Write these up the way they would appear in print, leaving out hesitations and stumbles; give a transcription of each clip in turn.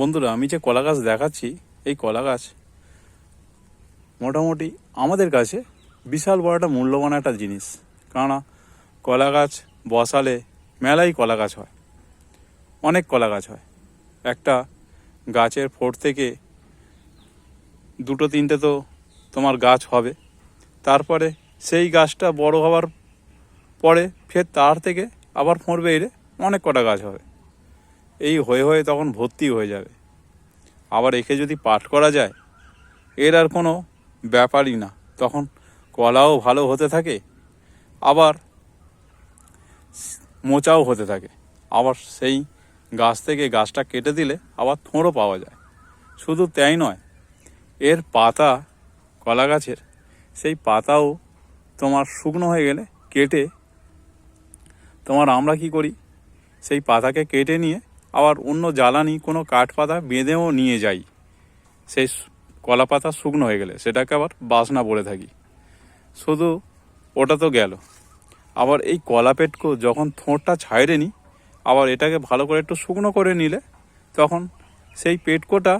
বন্ধুরা, আমি যে কলা গাছ দেখাচ্ছি, এই কলা গাছ মোটামুটি আমাদের কাছে বিশাল বড় একটা মূল্যবান একটা জিনিস। কেননা কলা গাছ বসালে মেলাই কলা গাছ হয়, অনেক কলা গাছ হয়। একটা গাছের ফোট থেকে দুটো তিনটে তো তোমার গাছ হবে। তারপরে সেই গাছটা বড় হওয়ার পরে ফের তার থেকে আবার ফোঁড় বেরিয়ে অনেক কটা গাছ হবে। এই হয়ে হয়ে তখন ভর্তি হয়ে যাবে। আবার একে যদি পাট করা যায়, এর আর কোনো ব্যাপারই না। তখন কলাও ভালো হতে থাকে, আবার মোচাও হতে থাকে। আবার সেই গাছ থেকে গাছটা কেটে দিলে আবার থোঁড়ও পাওয়া যায়। শুধু তাই নয়, এর পাতা, কলা গাছের সেই পাতাও তোমার শুকনো হয়ে গেলে কেটে আমরা কি করি, সেই পাতাকে কেটে নিয়ে আবার অন্য জ্বালানি কোনো কাঠ পাতা বেঁধেও নিয়ে যাই। সেই কলা পাতা শুকনো হয়ে গেলে সেটাকে আবার বাসনা বলে থাকি। শুধু ওটা তো গেল, আবার এই কলা পেটকো যখন থোঁটটা ছাইড়ে নিই, আবার এটাকে ভালো করে একটু শুকনো করে নিলে তখন সেই পেটকোটা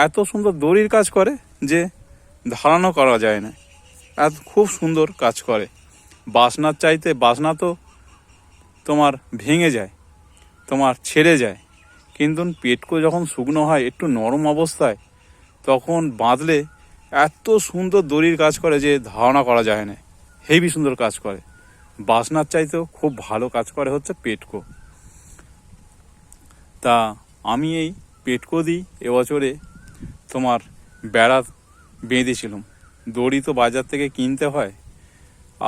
এত সুন্দর দড়ির কাজ করে যে ধারণা করা যায় না। এত খুব সুন্দর কাজ করে। বাসনার চাইতে বাসনা তো তোমার ভেঙে যায়, তোমার ছেড়ে যায়, কিন্তু পেটকো যখন শুকনো হয় একটু নরম অবস্থায়, তখন বাঁধলে এত সুন্দর দড়ির কাজ করে যে ধারণা করা যায় না। হেভি সুন্দর কাজ করে। বাসনার চাইতেও খুব ভালো কাজ করে হচ্ছে পেটকো। তা আমি এই পেটকো দিই এবছরে তোমার বেড়া বেঁধেছিলাম। দড়ি তো বাজার থেকে কিনতে হয়,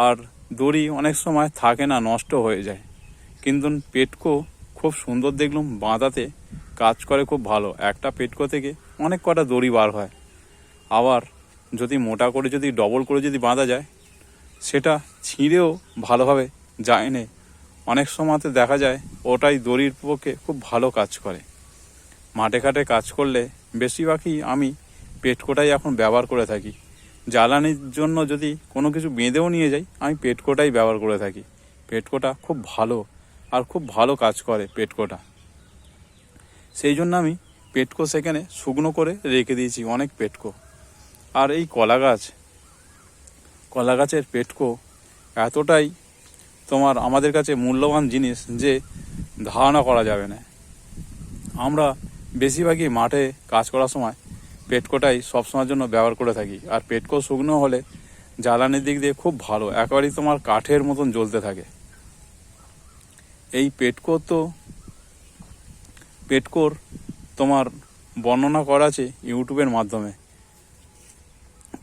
আর দড়ি অনেক সময় থাকে না, নষ্ট হয়ে যায়। কিন্তু পেটকো খুব সুন্দর দেখলাম বাঁধাতে কাজ করে খুব ভালো। একটা পেটকো থেকে অনেক কটা দড়ি বার হয়। আবার যদি মোটা করে যদি ডবল করে যদি বাঁধা যায়, সেটা ছিঁড়েও ভালোভাবে যায় না। অনেক সময়তে দেখা যায় ওটাই দড়ির পক্ষে খুব ভালো কাজ করে। মাঠে ঘাটে কাজ করলে বেশিরভাগই আমি পেটকোটাই এখন ব্যবহার করে থাকি। জ্বালানির জন্য যদি কোনো কিছু বেঁধেও নিয়ে যাই, আমি পেটকোটাই ব্যবহার করে থাকি। পেটকোটা খুব ভালো, আর খুব ভালো কাজ করে পেটকোটা। সেই জন্য আমি পেটকো সেখানে শুকনো করে রেখে দিয়েছি, অনেক পেটকো। আর এই কলা গাছের পেটকো এতটাই তোমার আমাদের কাছে মূল্যবান জিনিস যে ধারণা করা যাবে না। আমরা বেশিরভাগই মাঠে কাজ করার সময় পেটকোটাই সবসময়ের জন্য ব্যবহার করে থাকি। আর পেটকো শুকনো হলে জ্বালানির দিক দিয়ে খুব ভালো, একেবারেই তোমার কাঠের মতন জ্বলতে থাকে। এই পেটকোর তোমার বর্ণনা করা আছে ইউটিউবের মাধ্যমে।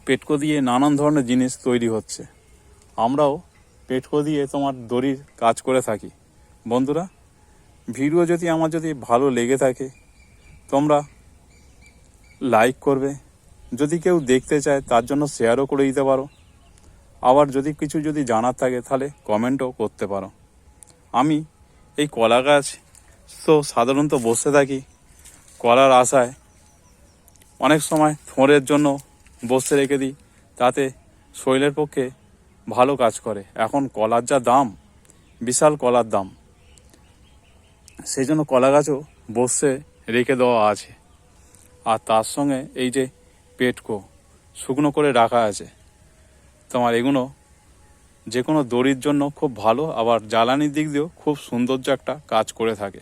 পেটকো দিয়ে নানান ধরনের জিনিস তৈরি হচ্ছে। আমরাও পেটকো দিয়ে তোমার দড়ির কাজ করে থাকি। বন্ধুরা, ভিডিও যদি আমার ভালো লেগে থাকে, তোমরা লাইক করবে। যদি কেউ দেখতে চায় তার জন্য শেয়ারও করে দিতে পারো। আবার কিছু জানার থাকে তাহলে কমেন্টও করতে পারো। আমি এই কলা গাছ তো সাধারণত বসে থাকি কলার আশায়। অনেক সময় থোঁড়ের জন্য বসে রেখে দিই, তাতে শরীরের পক্ষে ভালো কাজ করে। এখন কলার যা দাম, বিশাল কলার দাম, সেই জন্য কলা গাছও বসে রেখে দেওয়া আছে। আর তার সঙ্গে এই যে পেটকো শুকনো করে রাখা আছে, তোমার এগুলো যে কোনো দড়ির জন্য খুব ভালো, আবার জ্বালানির দিক দিয়েও খুব সৌন্দর্য একটা কাজ করে থাকে।